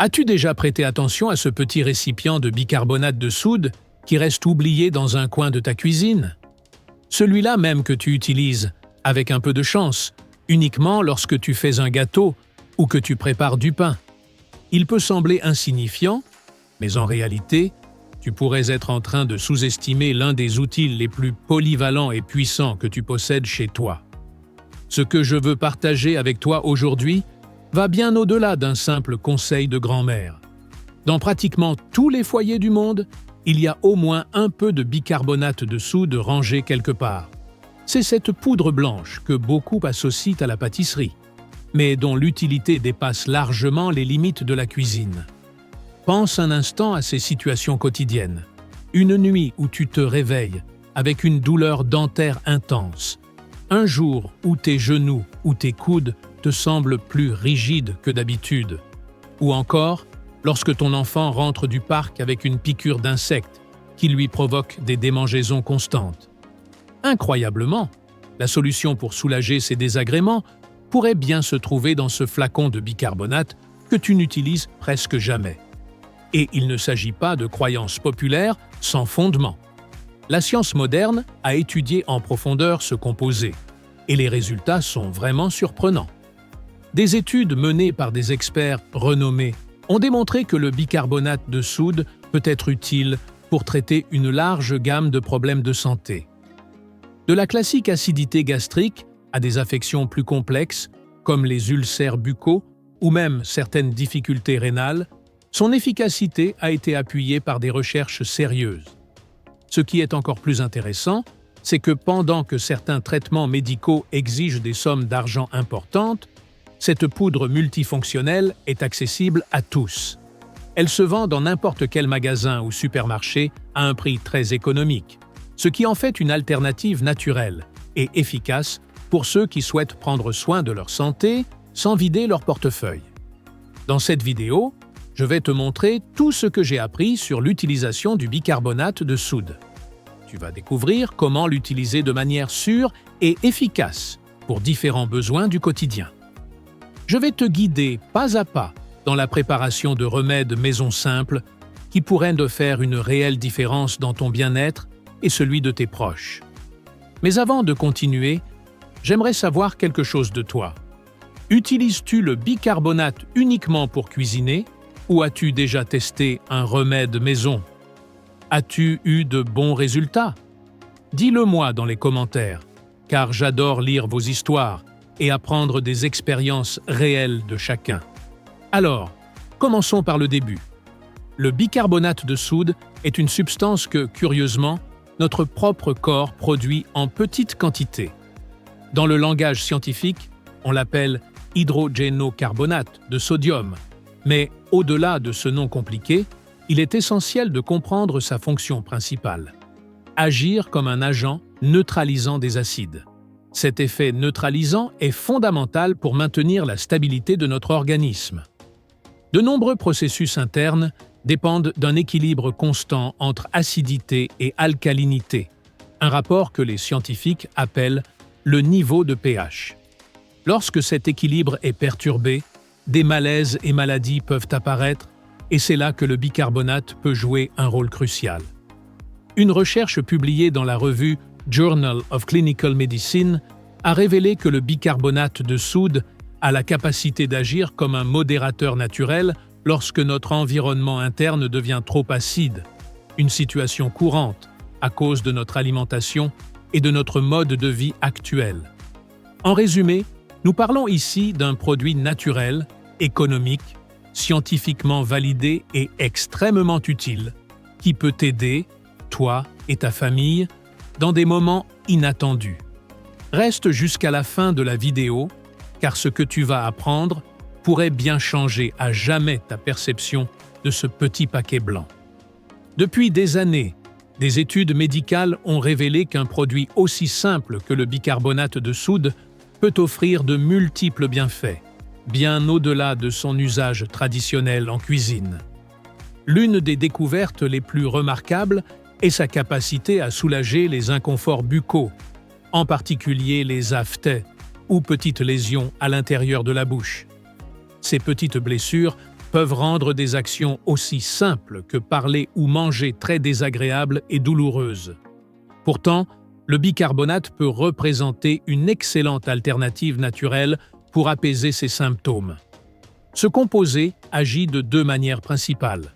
As-tu déjà prêté attention à ce petit récipient de bicarbonate de soude qui reste oublié dans un coin de ta cuisine? Celui-là même que tu utilises, avec un peu de chance, uniquement lorsque tu fais un gâteau ou que tu prépares du pain. Il peut sembler insignifiant, mais en réalité, tu pourrais être en train de sous-estimer l'un des outils les plus polyvalents et puissants que tu possèdes chez toi. Ce que je veux partager avec toi aujourd'hui va bien au-delà d'un simple conseil de grand-mère. Dans pratiquement tous les foyers du monde, il y a au moins un peu de bicarbonate de soude rangé quelque part. C'est cette poudre blanche que beaucoup associent à la pâtisserie, mais dont l'utilité dépasse largement les limites de la cuisine. Pense un instant à ces situations quotidiennes. Une nuit où tu te réveilles avec une douleur dentaire intense. Un jour où tes genoux ou tes coudes te semblent plus rigides que d'habitude. Ou encore, lorsque ton enfant rentre du parc avec une piqûre d'insecte qui lui provoque des démangeaisons constantes. Incroyablement, la solution pour soulager ces désagréments pourrait bien se trouver dans ce flacon de bicarbonate que tu n'utilises presque jamais. Et il ne s'agit pas de croyances populaires sans fondement. La science moderne a étudié en profondeur ce composé, et les résultats sont vraiment surprenants. Des études menées par des experts renommés ont démontré que le bicarbonate de soude peut être utile pour traiter une large gamme de problèmes de santé. De la classique acidité gastrique à des affections plus complexes, comme les ulcères buccaux ou même certaines difficultés rénales, son efficacité a été appuyée par des recherches sérieuses. Ce qui est encore plus intéressant, c'est que pendant que certains traitements médicaux exigent des sommes d'argent importantes, cette poudre multifonctionnelle est accessible à tous. Elle se vend dans n'importe quel magasin ou supermarché à un prix très économique, ce qui en fait une alternative naturelle et efficace pour ceux qui souhaitent prendre soin de leur santé sans vider leur portefeuille. Dans cette vidéo, je vais te montrer tout ce que j'ai appris sur l'utilisation du bicarbonate de soude. Tu vas découvrir comment l'utiliser de manière sûre et efficace pour différents besoins du quotidien. Je vais te guider pas à pas dans la préparation de remèdes maison simples qui pourraient te faire une réelle différence dans ton bien-être et celui de tes proches. Mais avant de continuer, j'aimerais savoir quelque chose de toi. Utilises-tu le bicarbonate uniquement pour cuisiner ou as-tu déjà testé un remède maison? As-tu eu de bons résultats? Dis-le-moi dans les commentaires, car j'adore lire vos histoires et apprendre des expériences réelles de chacun. Alors, commençons par le début. Le bicarbonate de soude est une substance que, curieusement, notre propre corps produit en petite quantité. Dans le langage scientifique, on l'appelle hydrogénocarbonate de sodium. Mais au-delà de ce nom compliqué, il est essentiel de comprendre sa fonction principale. Agir comme un agent neutralisant des acides. Cet effet neutralisant est fondamental pour maintenir la stabilité de notre organisme. De nombreux processus internes dépendent d'un équilibre constant entre acidité et alcalinité, un rapport que les scientifiques appellent le niveau de pH. Lorsque cet équilibre est perturbé, des malaises et maladies peuvent apparaître, et c'est là que le bicarbonate peut jouer un rôle crucial. Une recherche publiée dans la revue Journal of Clinical Medicine a révélé que le bicarbonate de soude a la capacité d'agir comme un modérateur naturel lorsque notre environnement interne devient trop acide, une situation courante à cause de notre alimentation et de notre mode de vie actuel. En résumé, nous parlons ici d'un produit naturel, économique, scientifiquement validé et extrêmement utile, qui peut t'aider, toi et ta famille, dans des moments inattendus. Reste jusqu'à la fin de la vidéo, car ce que tu vas apprendre pourrait bien changer à jamais ta perception de ce petit paquet blanc. Depuis des années, des études médicales ont révélé qu'un produit aussi simple que le bicarbonate de soude peut offrir de multiples bienfaits, bien au-delà de son usage traditionnel en cuisine. L'une des découvertes les plus remarquables est sa capacité à soulager les inconforts buccaux, en particulier les aphthées ou petites lésions à l'intérieur de la bouche. Ces petites blessures peuvent rendre des actions aussi simples que parler ou manger très désagréables et douloureuses. Pourtant, le bicarbonate peut représenter une excellente alternative naturelle pour apaiser ces symptômes. Ce composé agit de deux manières principales.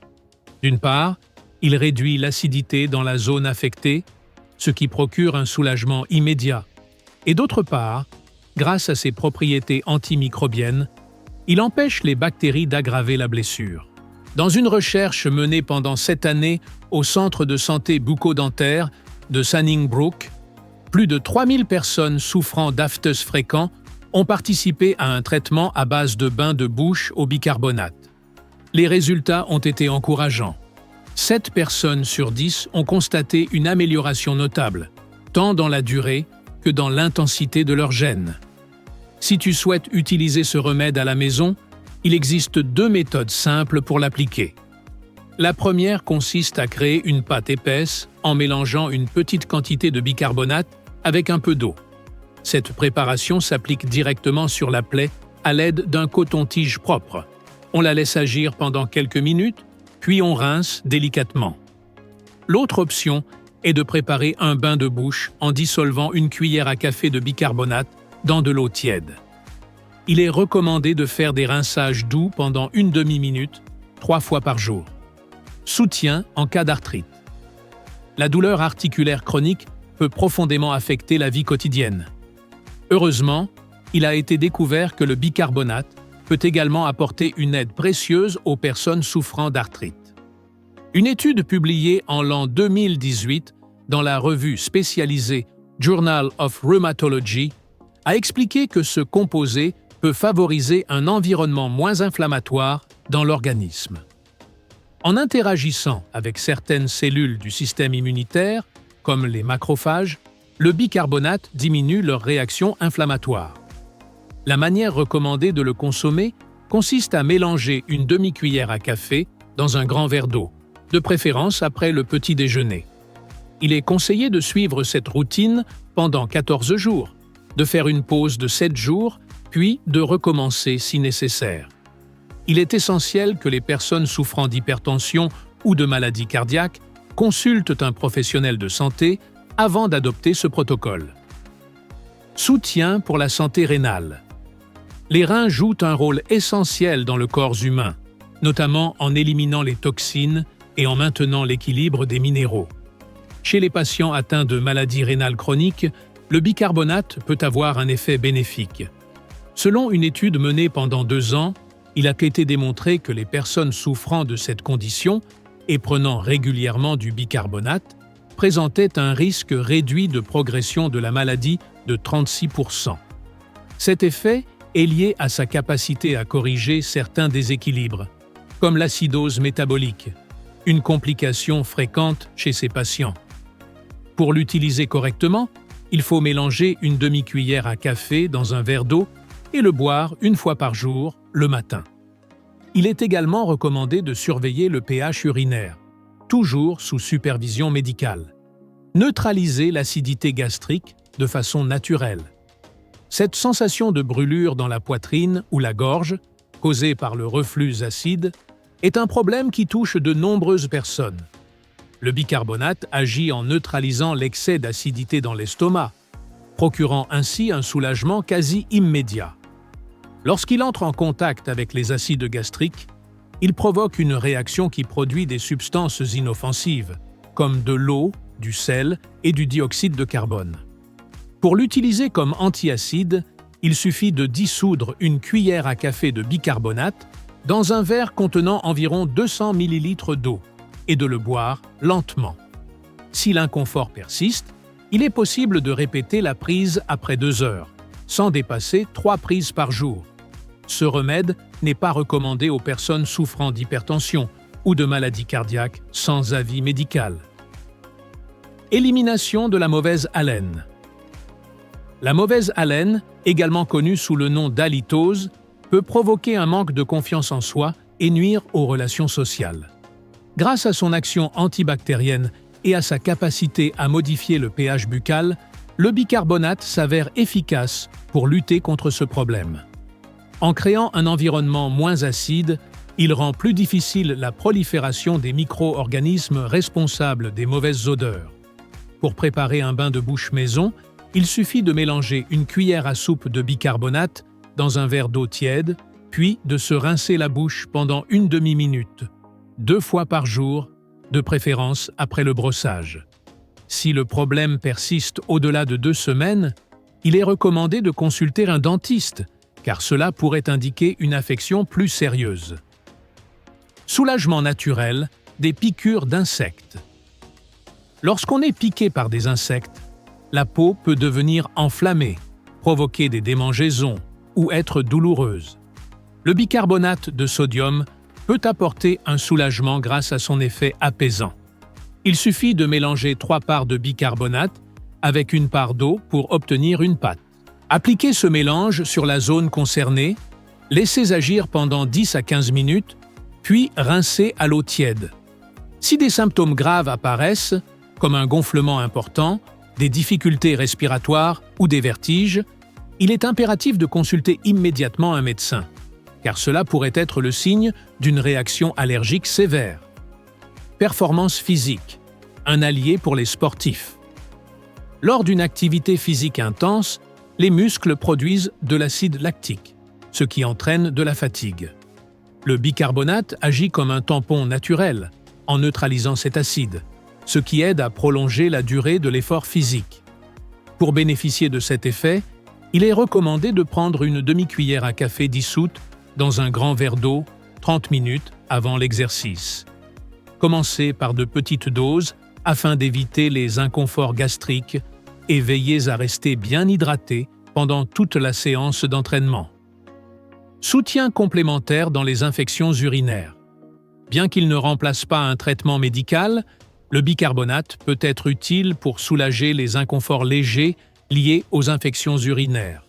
D'une part, il réduit l'acidité dans la zone affectée, ce qui procure un soulagement immédiat. Et d'autre part, grâce à ses propriétés antimicrobiennes, il empêche les bactéries d'aggraver la blessure. Dans une recherche menée pendant 7 années au Centre de santé bucco-dentaire de Sunnybrook, plus de 3000 personnes souffrant d'aphthous fréquents ont participé à un traitement à base de bains de bouche au bicarbonate. Les résultats ont été encourageants. 7 personnes sur 10 ont constaté une amélioration notable, tant dans la durée que dans l'intensité de leur gêne. Si tu souhaites utiliser ce remède à la maison, il existe 2 méthodes simples pour l'appliquer. La première consiste à créer une pâte épaisse en mélangeant une petite quantité de bicarbonate avec un peu d'eau. Cette préparation s'applique directement sur la plaie à l'aide d'un coton-tige propre. On la laisse agir pendant quelques minutes, puis on rince délicatement. L'autre option est de préparer un bain de bouche en dissolvant une cuillère à café de bicarbonate dans de l'eau tiède. Il est recommandé de faire des rinçages doux pendant une demi-minute, 3 fois par jour. Soutien en cas d'arthrite. La douleur articulaire chronique peut profondément affecter la vie quotidienne. Heureusement, il a été découvert que le bicarbonate peut également apporter une aide précieuse aux personnes souffrant d'arthrite. Une étude publiée en l'an 2018 dans la revue spécialisée Journal of Rheumatology a expliqué que ce composé peut favoriser un environnement moins inflammatoire dans l'organisme. En interagissant avec certaines cellules du système immunitaire, comme les macrophages, le bicarbonate diminue leur réaction inflammatoire. La manière recommandée de le consommer consiste à mélanger une demi-cuillère à café dans un grand verre d'eau, de préférence après le petit déjeuner. Il est conseillé de suivre cette routine pendant 14 jours, de faire une pause de 7 jours, puis de recommencer si nécessaire. Il est essentiel que les personnes souffrant d'hypertension ou de maladies cardiaques consultent un professionnel de santé avant d'adopter ce protocole. Soutien pour la santé rénale. Les reins jouent un rôle essentiel dans le corps humain, notamment en éliminant les toxines et en maintenant l'équilibre des minéraux. Chez les patients atteints de maladies rénales chroniques, le bicarbonate peut avoir un effet bénéfique. Selon une étude menée pendant 2 ans, il a été démontré que les personnes souffrant de cette condition et prenant régulièrement du bicarbonate présentaient un risque réduit de progression de la maladie de 36%. Cet effet est lié à sa capacité à corriger certains déséquilibres, comme l'acidose métabolique, une complication fréquente chez ces patients. Pour l'utiliser correctement, il faut mélanger une demi-cuillère à café dans un verre d'eau et le boire 1 fois par jour, le matin. Il est également recommandé de surveiller le pH urinaire, toujours sous supervision médicale. Neutraliser l'acidité gastrique de façon naturelle. Cette sensation de brûlure dans la poitrine ou la gorge, causée par le reflux acide, est un problème qui touche de nombreuses personnes. Le bicarbonate agit en neutralisant l'excès d'acidité dans l'estomac, procurant ainsi un soulagement quasi immédiat. Lorsqu'il entre en contact avec les acides gastriques, il provoque une réaction qui produit des substances inoffensives, comme de l'eau, du sel et du dioxyde de carbone. Pour l'utiliser comme antiacide, il suffit de dissoudre une cuillère à café de bicarbonate dans un verre contenant environ 200 ml d'eau et de le boire lentement. Si l'inconfort persiste, il est possible de répéter la prise après 2 heures, sans dépasser 3 prises par jour. Ce remède n'est pas recommandé aux personnes souffrant d'hypertension ou de maladies cardiaques sans avis médical. Élimination de la mauvaise haleine. La mauvaise haleine, également connue sous le nom d'halitose, peut provoquer un manque de confiance en soi et nuire aux relations sociales. Grâce à son action antibactérienne et à sa capacité à modifier le pH buccal, le bicarbonate s'avère efficace pour lutter contre ce problème. En créant un environnement moins acide, Il rend plus difficile la prolifération des micro-organismes responsables des mauvaises odeurs. Pour préparer un bain de bouche maison, il suffit de mélanger une cuillère à soupe de bicarbonate dans un verre d'eau tiède, puis de se rincer la bouche pendant une demi-minute, 2 fois par jour, de préférence après le brossage. Si le problème persiste au-delà de 2 semaines, il est recommandé de consulter un dentiste, car cela pourrait indiquer une affection plus sérieuse. Soulagement naturel des piqûres d'insectes. Lorsqu'on est piqué par des insectes, la peau peut devenir enflammée, provoquer des démangeaisons ou être douloureuse. Le bicarbonate de sodium peut apporter un soulagement grâce à son effet apaisant. Il suffit de mélanger 3 parts de bicarbonate avec 1 part d'eau pour obtenir une pâte. Appliquez ce mélange sur la zone concernée, laissez agir pendant 10 à 15 minutes, puis rincez à l'eau tiède. Si des symptômes graves apparaissent, comme un gonflement important, des difficultés respiratoires ou des vertiges, il est impératif de consulter immédiatement un médecin, car cela pourrait être le signe d'une réaction allergique sévère. Performance physique, un allié pour les sportifs. Lors d'une activité physique intense, les muscles produisent de l'acide lactique, ce qui entraîne de la fatigue. Le bicarbonate agit comme un tampon naturel, en neutralisant cet acide, ce qui aide à prolonger la durée de l'effort physique. Pour bénéficier de cet effet, il est recommandé de prendre une demi-cuillère à café dissoute dans un grand verre d'eau 30 minutes avant l'exercice. Commencez par de petites doses afin d'éviter les inconforts gastriques et veillez à rester bien hydraté pendant toute la séance d'entraînement. Soutien complémentaire dans les infections urinaires. Bien qu'il ne remplace pas un traitement médical, le bicarbonate peut être utile pour soulager les inconforts légers liés aux infections urinaires.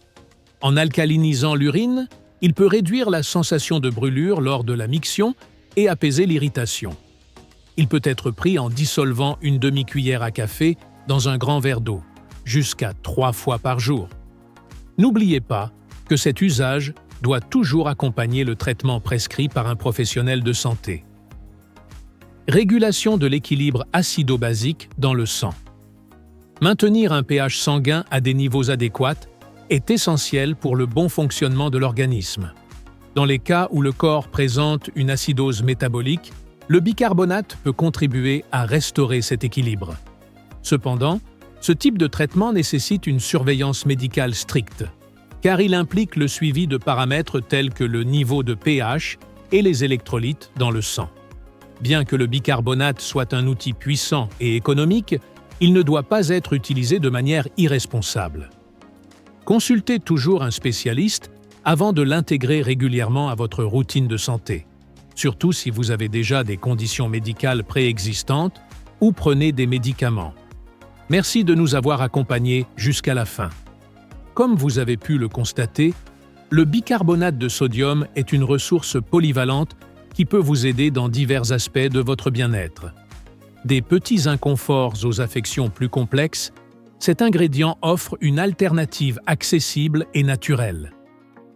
En alcalinisant l'urine, il peut réduire la sensation de brûlure lors de la miction et apaiser l'irritation. Il peut être pris en dissolvant une demi-cuillère à café dans un grand verre d'eau, jusqu'à 3 fois par jour. N'oubliez pas que cet usage doit toujours accompagner le traitement prescrit par un professionnel de santé. Régulation de l'équilibre acido-basique dans le sang. Maintenir un pH sanguin à des niveaux adéquats est essentiel pour le bon fonctionnement de l'organisme. Dans les cas où le corps présente une acidose métabolique, le bicarbonate peut contribuer à restaurer cet équilibre. Cependant, ce type de traitement nécessite une surveillance médicale stricte, car il implique le suivi de paramètres tels que le niveau de pH et les électrolytes dans le sang. Bien que le bicarbonate soit un outil puissant et économique, il ne doit pas être utilisé de manière irresponsable. Consultez toujours un spécialiste avant de l'intégrer régulièrement à votre routine de santé, surtout si vous avez déjà des conditions médicales préexistantes ou prenez des médicaments. Merci de nous avoir accompagnés jusqu'à la fin. Comme vous avez pu le constater, le bicarbonate de sodium est une ressource polyvalente qui peut vous aider dans divers aspects de votre bien-être. Des petits inconforts aux affections plus complexes, cet ingrédient offre une alternative accessible et naturelle.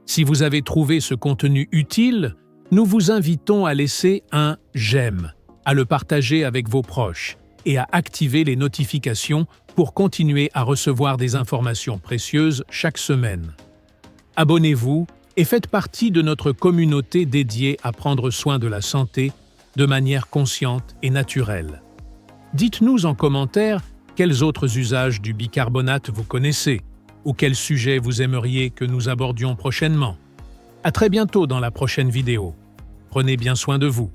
Si vous avez trouvé ce contenu utile, nous vous invitons à laisser un « j'aime », à le partager avec vos proches et à activer les notifications pour continuer à recevoir des informations précieuses chaque semaine. Abonnez-vous et faites partie de notre communauté dédiée à prendre soin de la santé de manière consciente et naturelle. Dites-nous en commentaire quels autres usages du bicarbonate vous connaissez ou quels sujets vous aimeriez que nous abordions prochainement. À très bientôt dans la prochaine vidéo. Prenez bien soin de vous.